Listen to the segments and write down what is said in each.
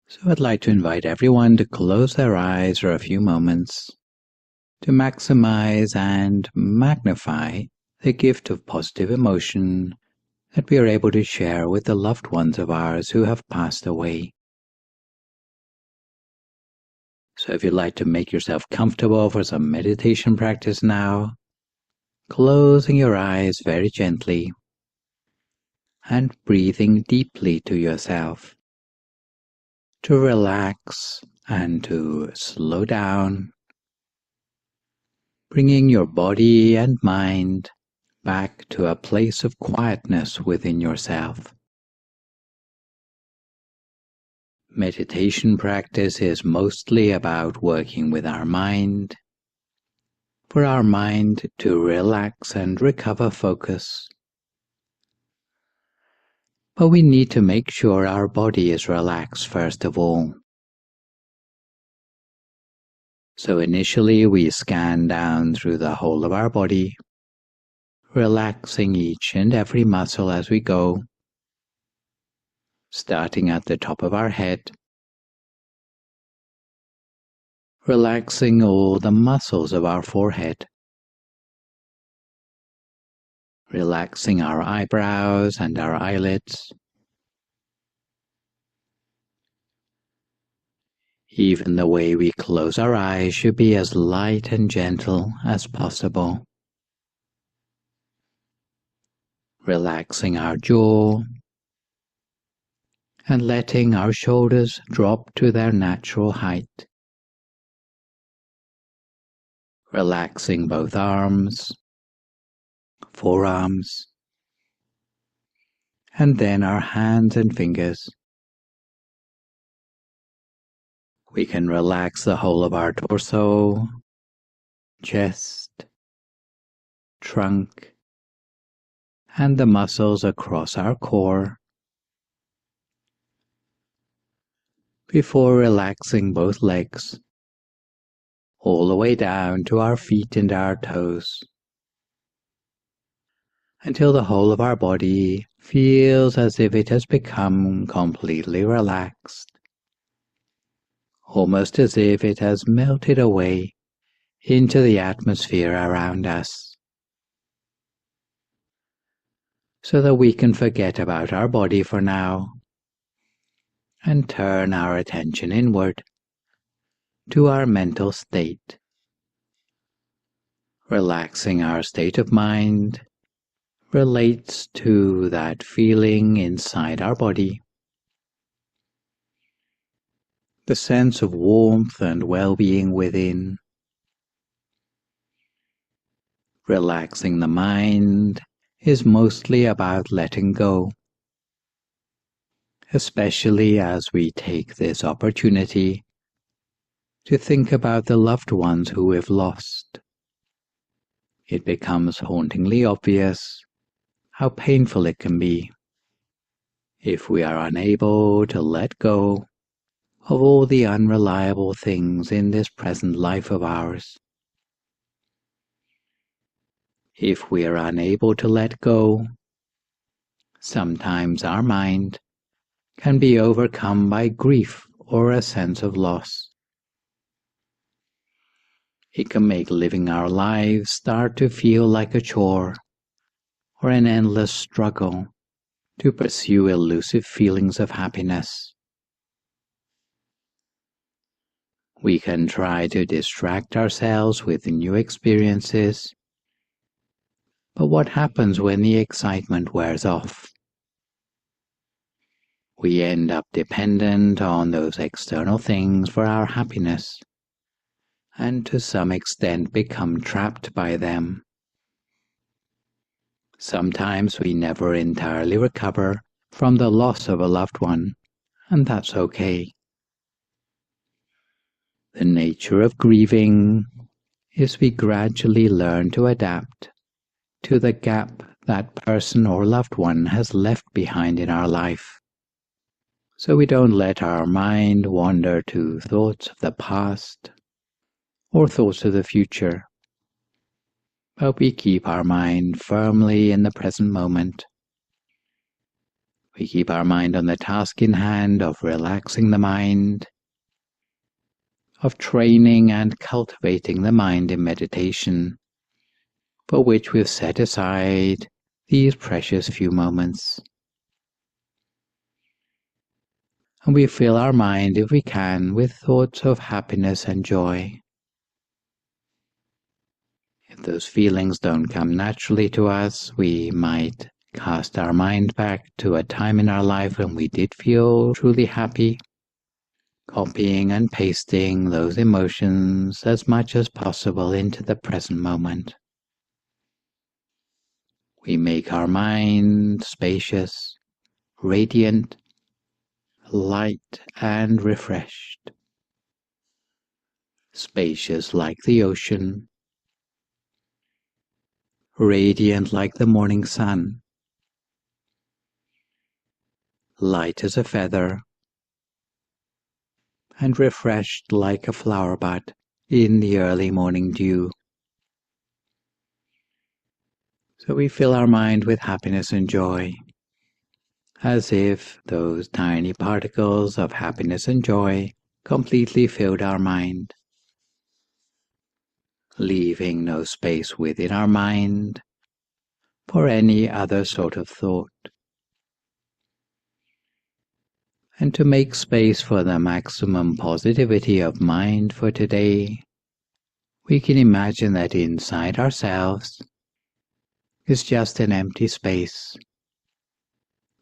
So I'd like to invite everyone to close their eyes for a few moments to maximize and magnify the gift of positive emotion that we are able to share with the loved ones of ours who have passed away. So if you'd like to make yourself comfortable for some meditation practice now, closing your eyes very gently and breathing deeply to yourself to relax and to slow down, bringing your body and mind back to a place of quietness within yourself. Meditation practice is mostly about working with our mind, for our mind to relax and recover focus. But we need to make sure our body is relaxed first of all. So initially we scan down through the whole of our body, relaxing each and every muscle as we go, starting at the top of our head, relaxing all the muscles of our forehead, relaxing our eyebrows and our eyelids. Even the way we close our eyes should be as light and gentle as possible. Relaxing our jaw and letting our shoulders drop to their natural height. Relaxing both arms, forearms, and then our hands and fingers. We can relax the whole of our torso, chest, trunk, and the muscles across our core, before relaxing both legs, all the way down to our feet and our toes, until the whole of our body feels as if it has become completely relaxed, almost as if it has melted away into the atmosphere around us, so that we can forget about our body for now and turn our attention inward to our mental state. Relaxing our state of mind relates to that feeling inside our body, the sense of warmth and well-being within. Relaxing the mind is mostly about letting go, especially as we take this opportunity to think about the loved ones who we've lost. It becomes hauntingly obvious how painful it can be if we are unable to let go of all the unreliable things in this present life of ours. If we are unable to let go, sometimes our mind can be overcome by grief or a sense of loss. It can make living our lives start to feel like a chore or an endless struggle to pursue elusive feelings of happiness. We can try to distract ourselves with new experiences, but what happens when the excitement wears off? We end up dependent on those external things for our happiness, and to some extent become trapped by them. Sometimes we never entirely recover from the loss of a loved one, and that's okay. The nature of grieving is we gradually learn to adapt to the gap that person or loved one has left behind in our life. So we don't let our mind wander to thoughts of the past or thoughts of the future, but we keep our mind firmly in the present moment. We keep our mind on the task in hand of relaxing the mind, of training and cultivating the mind in meditation, for which we've set aside these precious few moments. And we fill our mind, if we can, with thoughts of happiness and joy. If those feelings don't come naturally to us, we might cast our mind back to a time in our life when we did feel truly happy, copying and pasting those emotions as much as possible into the present moment. We make our mind spacious, radiant, light and refreshed. Spacious like the ocean, radiant like the morning sun, light as a feather, and refreshed like a flower bud in the early morning dew. So we fill our mind with happiness and joy, as if those tiny particles of happiness and joy completely filled our mind, leaving no space within our mind for any other sort of thought. And to make space for the maximum positivity of mind for today, we can imagine that inside ourselves is just an empty space,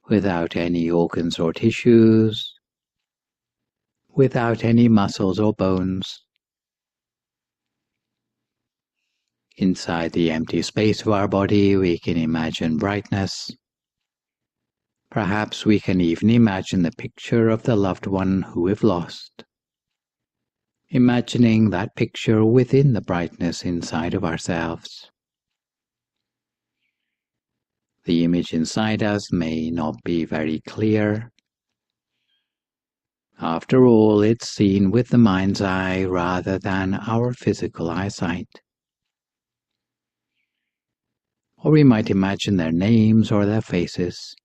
without any organs or tissues, without any muscles or bones. Inside the empty space of our body, we can imagine brightness. Perhaps we can even imagine the picture of the loved one who we've lost, imagining that picture within the brightness inside of ourselves. The image inside us may not be very clear. After all, it's seen with the mind's eye rather than our physical eyesight. Or we might imagine their names or their faces.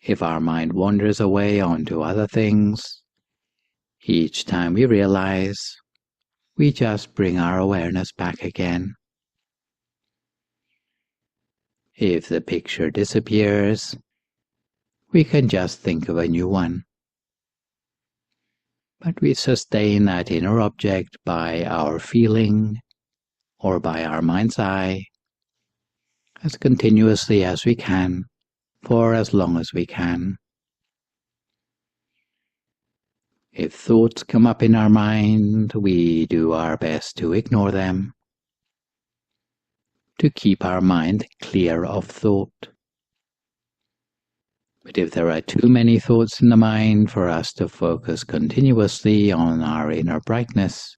If our mind wanders away onto other things, each time we realize, we just bring our awareness back again. If the picture disappears, we can just think of a new one. But we sustain that inner object by our feeling or by our mind's eye as continuously as we can, for as long as we can. If thoughts come up in our mind, we do our best to ignore them, to keep our mind clear of thought. But if there are too many thoughts in the mind for us to focus continuously on our inner brightness,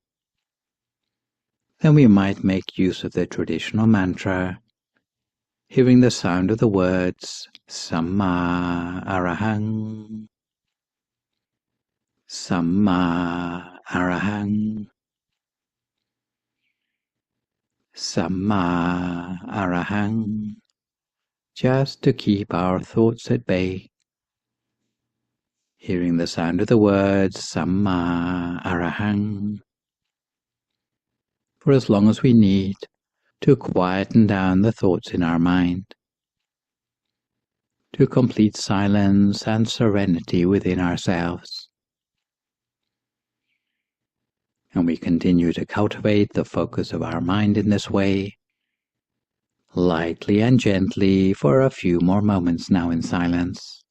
then we might make use of the traditional mantra, hearing the sound of the words Samma Arahang, Samma Arahang, Samma Arahang, just to keep our thoughts at bay, hearing the sound of the words Samma Arahang for as long as we need to quieten down the thoughts in our mind, to complete silence and serenity within ourselves. And we continue to cultivate the focus of our mind in this way, lightly and gently for a few more moments now in silence.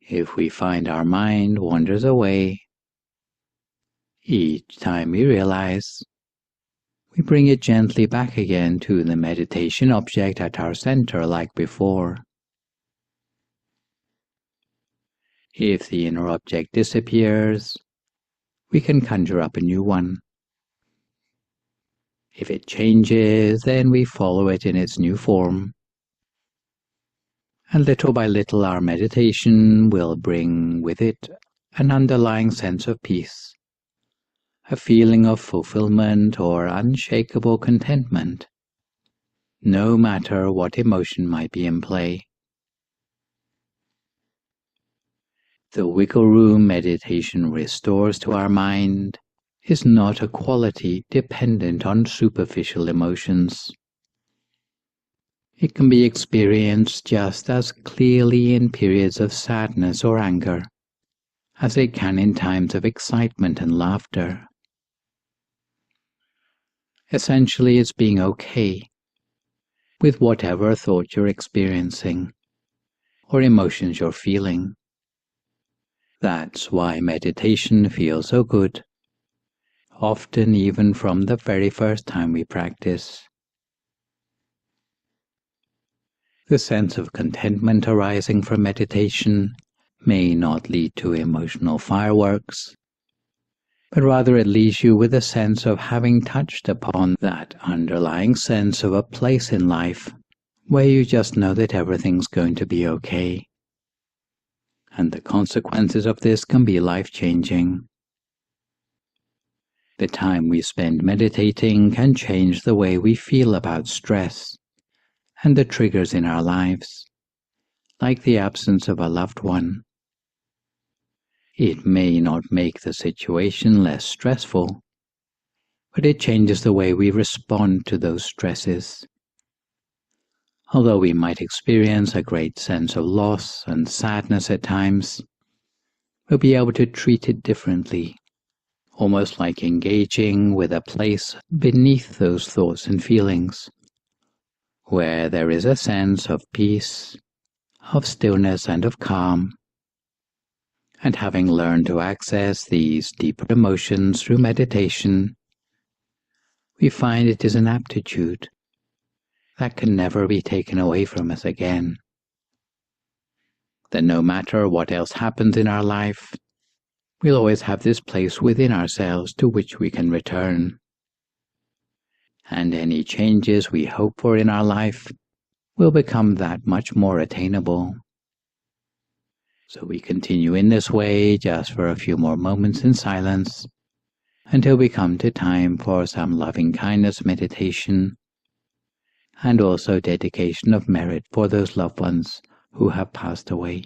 If we find our mind wanders away, each time we realize, we bring it gently back again to the meditation object at our center like before. If the inner object disappears, we can conjure up a new one. If it changes, then we follow it in its new form. And little by little our meditation will bring with it an underlying sense of peace, a feeling of fulfillment or unshakable contentment, no matter what emotion might be in play. The wiggle room meditation restores to our mind is not a quality dependent on superficial emotions. It can be experienced just as clearly in periods of sadness or anger as it can in times of excitement and laughter. Essentially, it's being okay with whatever thought you're experiencing or emotions you're feeling. That's why meditation feels so good, often even from the very first time we practice. The sense of contentment arising from meditation may not lead to emotional fireworks, but rather it leaves you with a sense of having touched upon that underlying sense of a place in life where you just know that everything's going to be okay. And the consequences of this can be life-changing. The time we spend meditating can change the way we feel about stress and the triggers in our lives, like the absence of a loved one. It may not make the situation less stressful, but it changes the way we respond to those stresses. Although we might experience a great sense of loss and sadness at times, we'll be able to treat it differently, almost like engaging with a place beneath those thoughts and feelings, where there is a sense of peace, of stillness and of calm. And having learned to access these deeper emotions through meditation, we find it is an aptitude that can never be taken away from us again. That no matter what else happens in our life, we'll always have this place within ourselves to which we can return. And any changes we hope for in our life will become that much more attainable. So we continue in this way just for a few more moments in silence until we come to time for some loving kindness meditation and also dedication of merit for those loved ones who have passed away.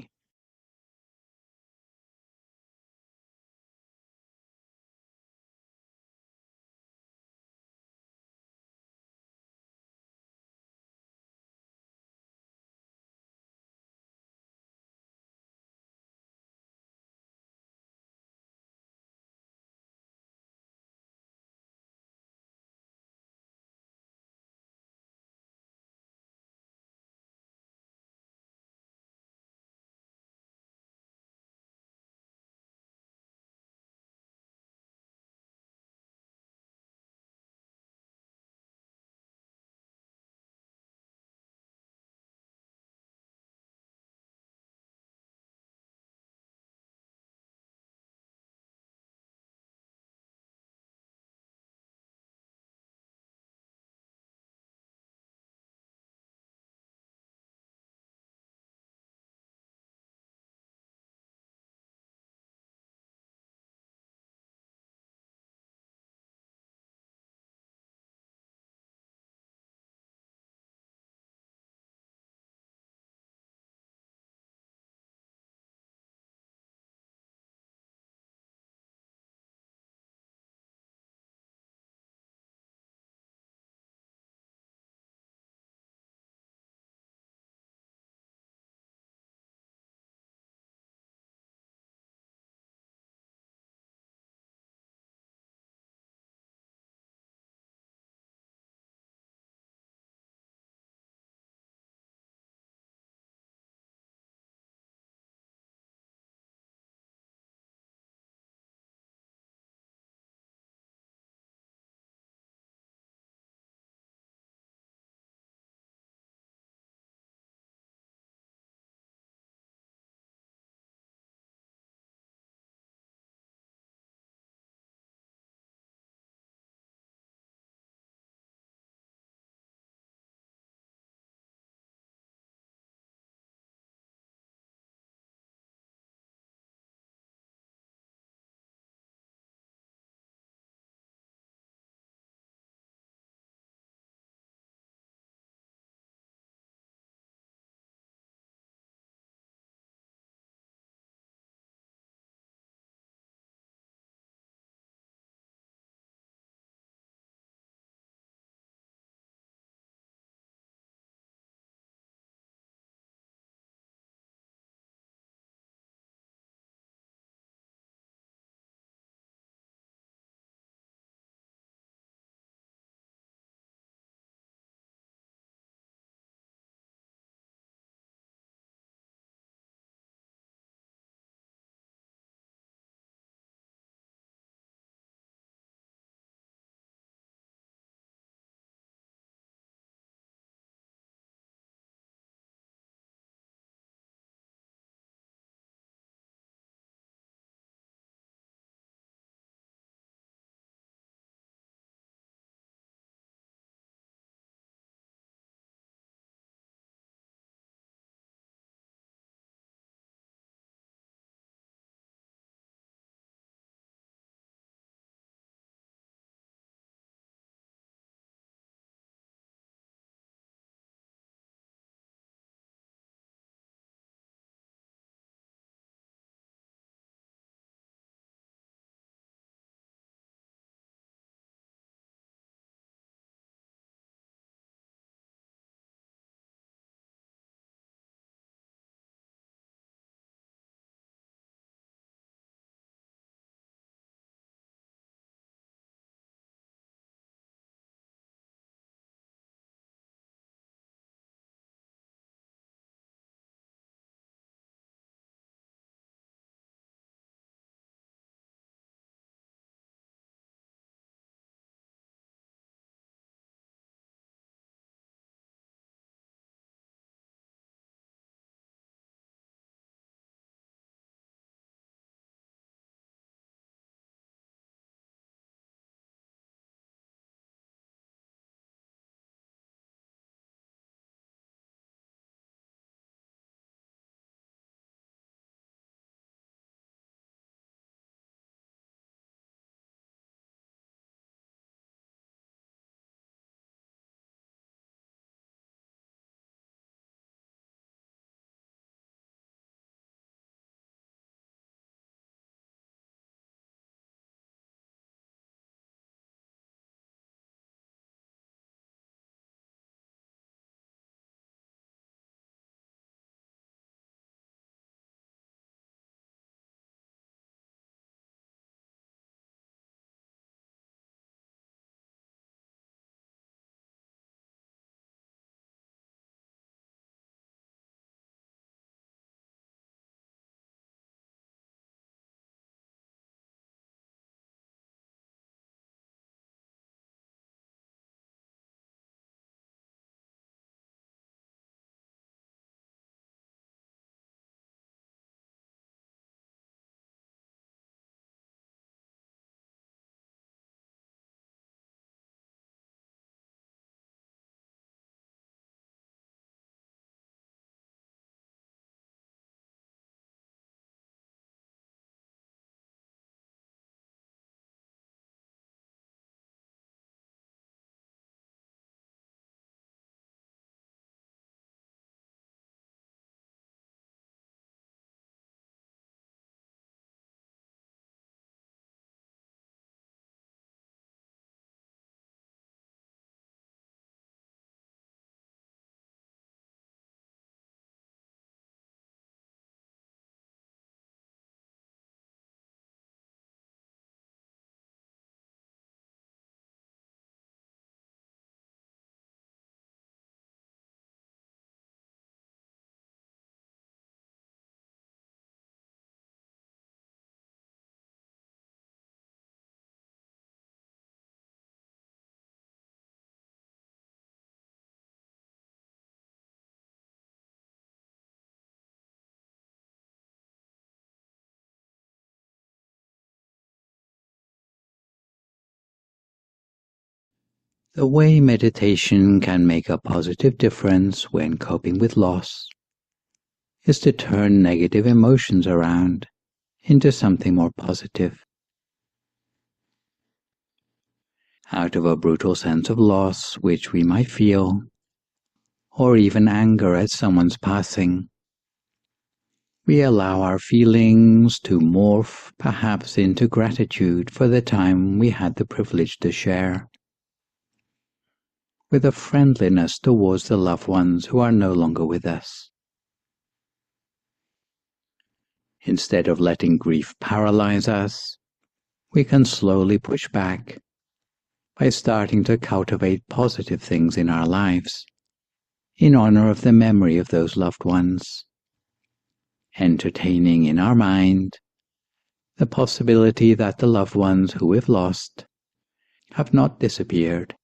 The way meditation can make a positive difference when coping with loss is to turn negative emotions around into something more positive. Out of a brutal sense of loss which we might feel, or even anger at someone's passing, we allow our feelings to morph perhaps into gratitude for the time we had the privilege to share, with a friendliness towards the loved ones who are no longer with us. Instead of letting grief paralyze us, we can slowly push back by starting to cultivate positive things in our lives, in honor of the memory of those loved ones, entertaining in our mind the possibility that the loved ones who we've lost have not disappeared,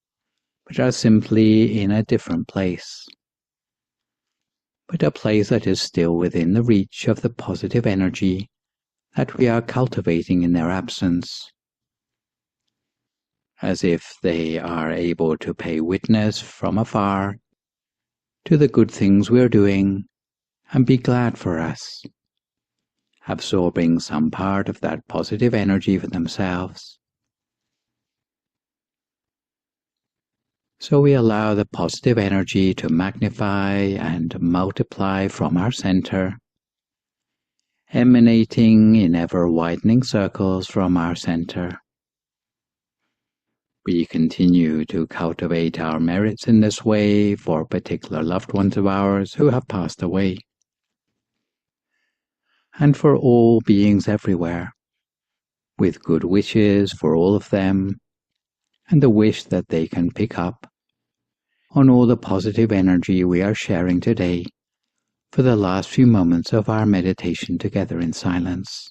but are simply in a different place, but a place that is still within the reach of the positive energy that we are cultivating in their absence, as if they are able to pay witness from afar to the good things we're doing and be glad for us, absorbing some part of that positive energy for themselves. So we allow the positive energy to magnify and multiply from our center, emanating in ever-widening circles from our center. We continue to cultivate our merits in this way for particular loved ones of ours who have passed away, and for all beings everywhere, with good wishes for all of them, and the wish that they can pick up on all the positive energy we are sharing today for the last few moments of our meditation together in silence.